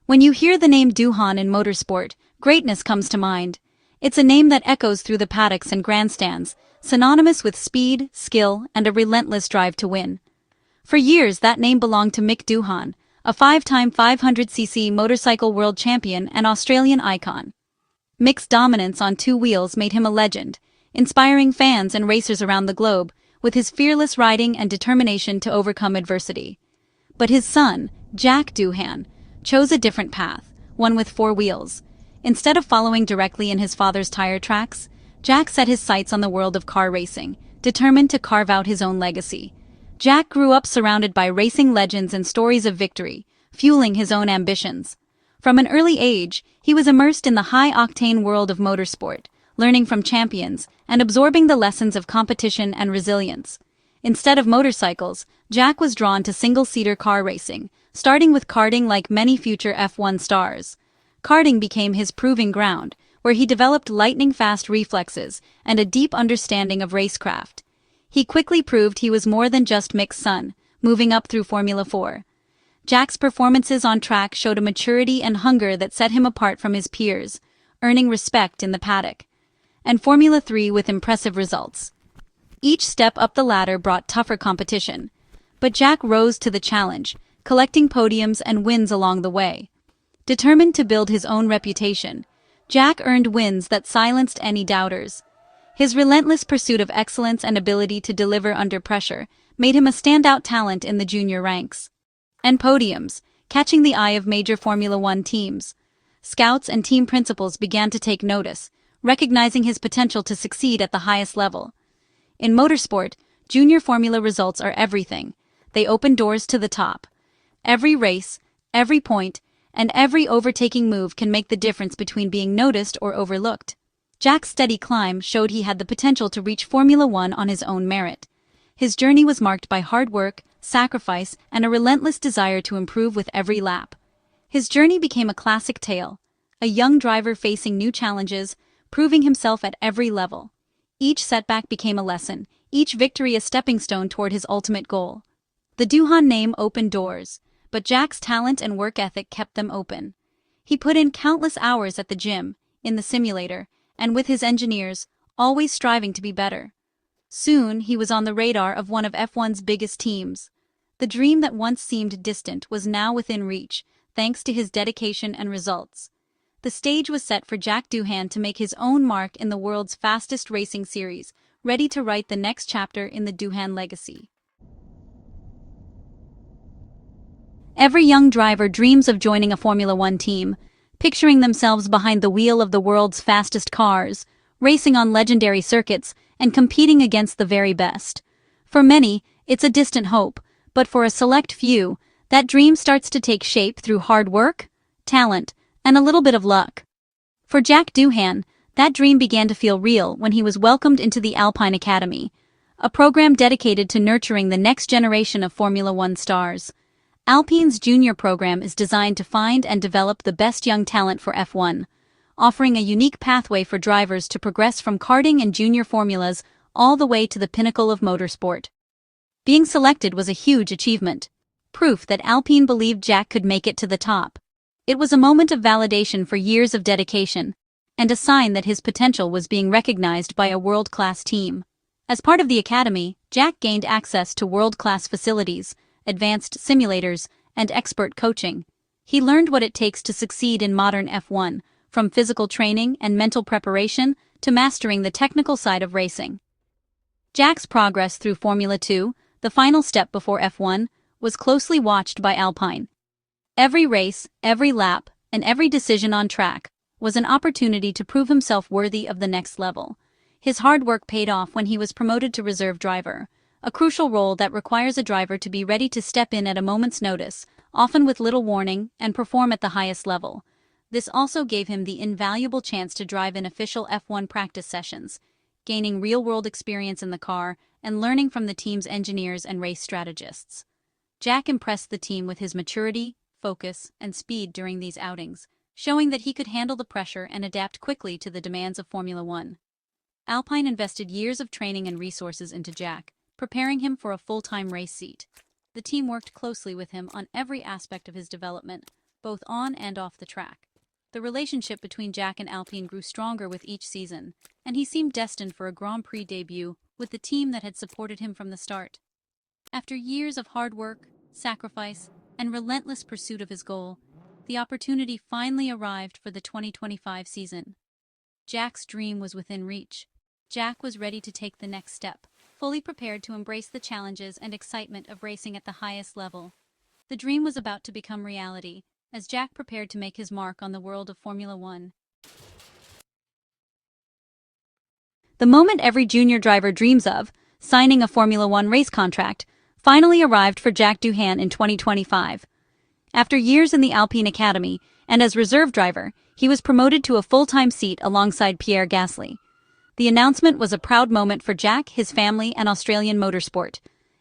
When you hear the name Doohan in motorsport, greatness comes to mind. It's a name that echoes through the paddocks and grandstands, synonymous with speed, skill, and a relentless drive to win. For years, that name belonged to Mick Doohan, a five-time 500cc motorcycle world champion and Australian icon. Mick's dominance on two wheels made him a legend, inspiring fans and racers around the globe with his fearless riding and determination to overcome adversity. But his son, Jack Doohan, chose a different path, one with four wheels. Instead of following directly in his father's tire tracks, Jack set his sights on the world of car racing, determined to carve out his own legacy. Jack grew up surrounded by racing legends and stories of victory, fueling his own ambitions. From an early age, he was immersed in the high-octane world of motorsport, learning from champions and absorbing the lessons of competition and resilience. Instead of motorcycles, Jack was drawn to single-seater car racing, starting with karting like many future F1 stars. Karting became his proving ground, where he developed lightning-fast reflexes and a deep understanding of racecraft. He quickly proved he was more than just Mick's son, moving up through Formula 4. Jack's performances on track showed a maturity and hunger that set him apart from his peers, earning respect in the paddock. And Formula 3 with impressive results. Each step up the ladder brought tougher competition, but Jack rose to the challenge, collecting podiums and wins along the way. Determined to build his own reputation, Jack earned wins that silenced any doubters. His relentless pursuit of excellence and ability to deliver under pressure made him a standout talent in the junior ranks. And podiums, catching the eye of major Formula One teams. Scouts and team principals began to take notice, recognizing his potential to succeed at the highest level. In motorsport, junior formula results are everything. They open doors to the top. Every race, every point, and every overtaking move can make the difference between being noticed or overlooked. Jack's steady climb showed he had the potential to reach Formula One on his own merit. His journey was marked by hard work, sacrifice, and a relentless desire to improve with every lap. His journey became a classic tale, a young driver facing new challenges, proving himself at every level. Each setback became a lesson, each victory a stepping stone toward his ultimate goal. The Doohan name opened doors, but Jack's talent and work ethic kept them open. He put in countless hours at the gym, in the simulator, and with his engineers, always striving to be better. Soon, he was on the radar of one of F1's biggest teams. The dream that once seemed distant was now within reach, thanks to his dedication and results. The stage was set for Jack Doohan to make his own mark in the world's fastest racing series, ready to write the next chapter in the Doohan legacy. Every young driver dreams of joining a Formula One team, picturing themselves behind the wheel of the world's fastest cars, racing on legendary circuits, and competing against the very best. For many, it's a distant hope, but for a select few, that dream starts to take shape through hard work, talent, and a little bit of luck. For Jack Doohan, that dream began to feel real when he was welcomed into the Alpine Academy, a program dedicated to nurturing the next generation of Formula One stars. Alpine's junior program is designed to find and develop the best young talent for F1, offering a unique pathway for drivers to progress from karting and junior formulas all the way to the pinnacle of motorsport. Being selected was a huge achievement, proof that Alpine believed Jack could make it to the top. It was a moment of validation for years of dedication, and a sign that his potential was being recognized by a world-class team. As part of the academy, Jack gained access to world-class facilities, advanced simulators, and expert coaching. He learned what it takes to succeed in modern F1, from physical training and mental preparation to mastering the technical side of racing. Jack's progress through Formula 2, the final step before F1, was closely watched by Alpine. Every race, every lap, and every decision on track was an opportunity to prove himself worthy of the next level. His hard work paid off when he was promoted to reserve driver, a crucial role that requires a driver to be ready to step in at a moment's notice, often with little warning, and perform at the highest level. This also gave him the invaluable chance to drive in official F1 practice sessions, gaining real-world experience in the car and learning from the team's engineers and race strategists. Jack impressed the team with his maturity, focus, and speed during these outings, showing that he could handle the pressure and adapt quickly to the demands of Formula One. Alpine invested years of training and resources into Jack, preparing him for a full-time race seat. The team worked closely with him on every aspect of his development, both on and off the track. The relationship between Jack and Alpine grew stronger with each season, and he seemed destined for a Grand Prix debut with the team that had supported him from the start. After years of hard work, sacrifice, and relentless pursuit of his goal, the opportunity finally arrived for the 2025 season. Jack's dream was within reach. Jack was ready to take the next step, fully prepared to embrace the challenges and excitement of racing at the highest level. The dream was about to become reality, as Jack prepared to make his mark on the world of Formula One. The moment every junior driver dreams of, signing a Formula One race contract, finally arrived for Jack Doohan in 2025. After years in the Alpine Academy, and as reserve driver, he was promoted to a full-time seat alongside Pierre Gasly. The announcement was a proud moment for Jack, his family, and Australian motorsport.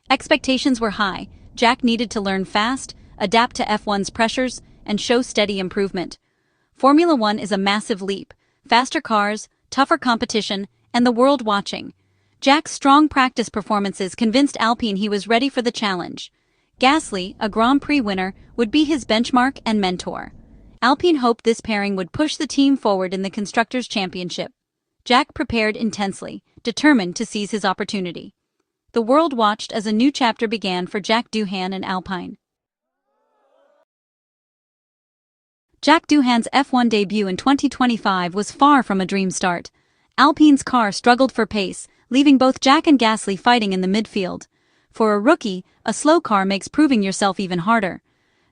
Expectations were high. Jack needed to learn fast, adapt to F1's pressures, and show steady improvement. Formula One is a massive leap. Faster cars, tougher competition, and the world watching. Jack's strong practice performances convinced Alpine he was ready for the challenge. Gasly, a Grand Prix winner, would be his benchmark and mentor. Alpine hoped this pairing would push the team forward in the Constructors' Championship. Jack prepared intensely, determined to seize his opportunity. The world watched as a new chapter began for Jack Doohan and Alpine. Jack Doohan's F1 debut in 2025 was far from a dream start. Alpine's car struggled for pace, leaving both Jack and Gasly fighting in the midfield. For a rookie, a slow car makes proving yourself even harder.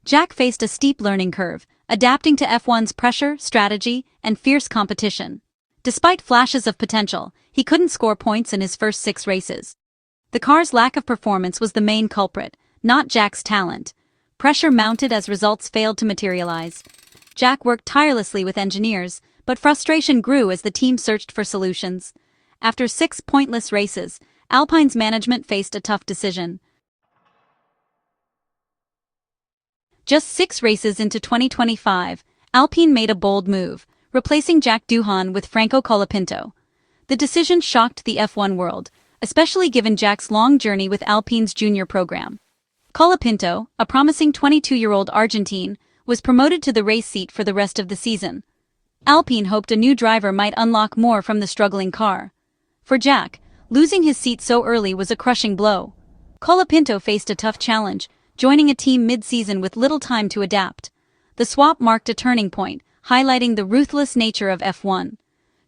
Jack faced a steep learning curve, adapting to F1's pressure, strategy, and fierce competition. Despite flashes of potential, he couldn't score points in his first 6 races. The car's lack of performance was the main culprit, not Jack's talent. Pressure mounted as results failed to materialize. Jack worked tirelessly with engineers, but frustration grew as the team searched for solutions. After 6 pointless races, Alpine's management faced a tough decision. Just 6 races into 2025, Alpine made a bold move, replacing Jack Doohan with Franco Colapinto. The decision shocked the F1 world, especially given Jack's long journey with Alpine's junior program. Colapinto, a promising 22-year-old Argentine, was promoted to the race seat for the rest of the season. Alpine hoped a new driver might unlock more from the struggling car. For Jack, losing his seat so early was a crushing blow. Colapinto faced a tough challenge, joining a team mid-season with little time to adapt. The swap marked a turning point, highlighting the ruthless nature of F1.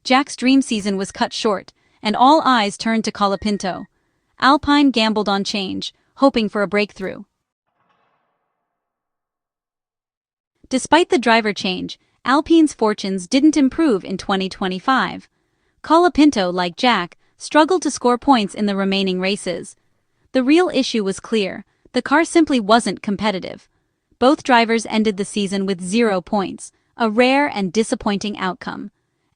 Jack's dream season was cut short, and all eyes turned to Colapinto. Alpine gambled on change, hoping for a breakthrough. Despite the driver change, Alpine's fortunes didn't improve in 2025. Colapinto, like Jack, struggled to score points in the remaining races. The real issue was clear: the car simply wasn't competitive. Both drivers ended the season with 0 points, a rare and disappointing outcome.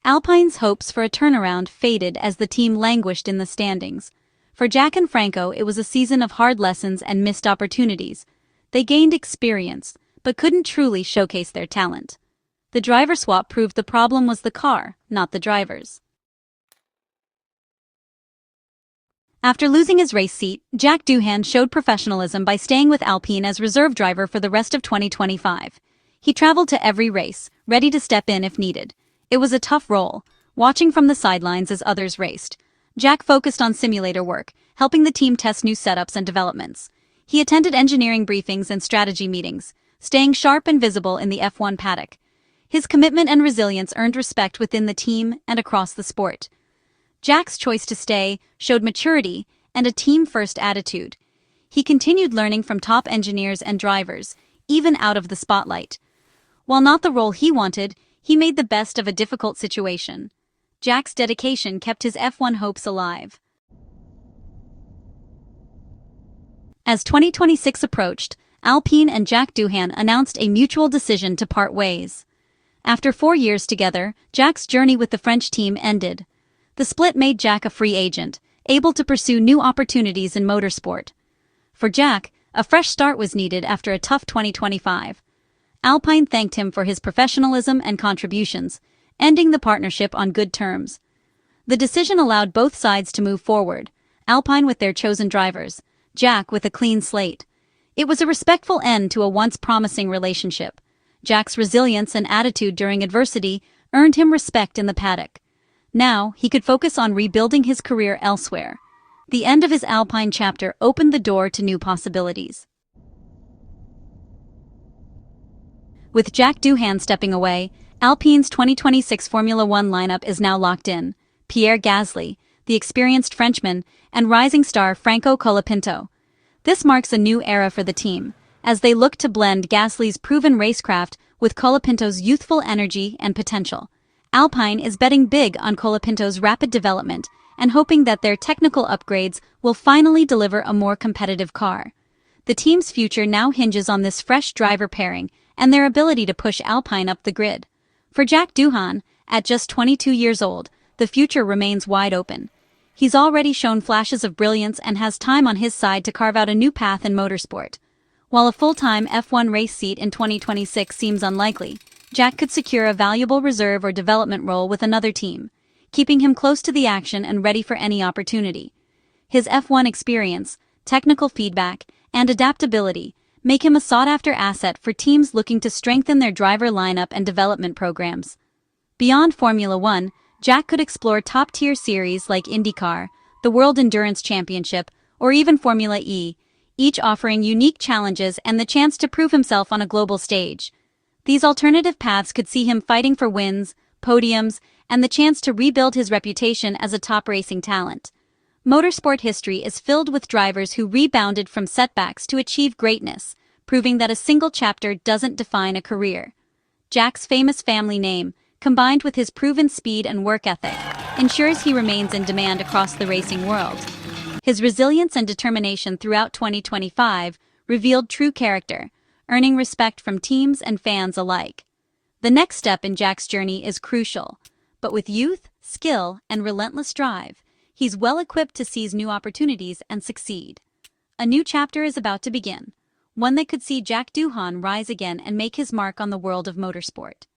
Alpine's hopes for a turnaround faded as the team languished in the standings. For Jack and Franco, it was a season of hard lessons and missed opportunities. They gained experience, but couldn't truly showcase their talent. The driver swap proved the problem was the car, not the drivers. After losing his race seat, Jack Doohan showed professionalism by staying with Alpine as reserve driver for the rest of 2025. He traveled to every race, ready to step in if needed. It was a tough role, watching from the sidelines as others raced. Jack focused on simulator work, helping the team test new setups and developments. He attended engineering briefings and strategy meetings, staying sharp and visible in the F1 paddock. His commitment and resilience earned respect within the team and across the sport. Jack's choice to stay showed maturity and a team-first attitude. He continued learning from top engineers and drivers, even out of the spotlight. While not the role he wanted, he made the best of a difficult situation. Jack's dedication kept his F1 hopes alive. As 2026 approached, Alpine and Jack Doohan announced a mutual decision to part ways. After 4 years together, Jack's journey with the French team ended. The split made Jack a free agent, able to pursue new opportunities in motorsport. For Jack, a fresh start was needed after a tough 2025. Alpine thanked him for his professionalism and contributions, ending the partnership on good terms. The decision allowed both sides to move forward, Alpine with their chosen drivers, Jack with a clean slate. It was a respectful end to a once promising relationship. Jack's resilience and attitude during adversity earned him respect in the paddock. Now, he could focus on rebuilding his career elsewhere. The end of his Alpine chapter opened the door to new possibilities. With Jack Doohan stepping away, Alpine's 2026 Formula One lineup is now locked in. Pierre Gasly, the experienced Frenchman, and rising star Franco Colapinto. This marks a new era for the team, as they look to blend Gasly's proven racecraft with Colapinto's youthful energy and potential. Alpine is betting big on Colapinto's rapid development and hoping that their technical upgrades will finally deliver a more competitive car. The team's future now hinges on this fresh driver pairing and their ability to push Alpine up the grid. For Jack Doohan, at just 22 years old, the future remains wide open. He's already shown flashes of brilliance and has time on his side to carve out a new path in motorsport. While a full-time F1 race seat in 2026 seems unlikely, Jack could secure a valuable reserve or development role with another team, keeping him close to the action and ready for any opportunity. His F1 experience, technical feedback, and adaptability make him a sought-after asset for teams looking to strengthen their driver lineup and development programs. Beyond Formula One, Jack could explore top-tier series like IndyCar, the World Endurance Championship, or even Formula E, each offering unique challenges and the chance to prove himself on a global stage. These alternative paths could see him fighting for wins, podiums, and the chance to rebuild his reputation as a top racing talent. Motorsport history is filled with drivers who rebounded from setbacks to achieve greatness, proving that a single chapter doesn't define a career. Jack's famous family name, combined with his proven speed and work ethic, ensures he remains in demand across the racing world. His resilience and determination throughout 2025 revealed true character, earning respect from teams and fans alike. The next step in Jack's journey is crucial, but with youth, skill, and relentless drive, he's well equipped to seize new opportunities and succeed. A new chapter is about to begin, one that could see Jack Doohan rise again and make his mark on the world of motorsport.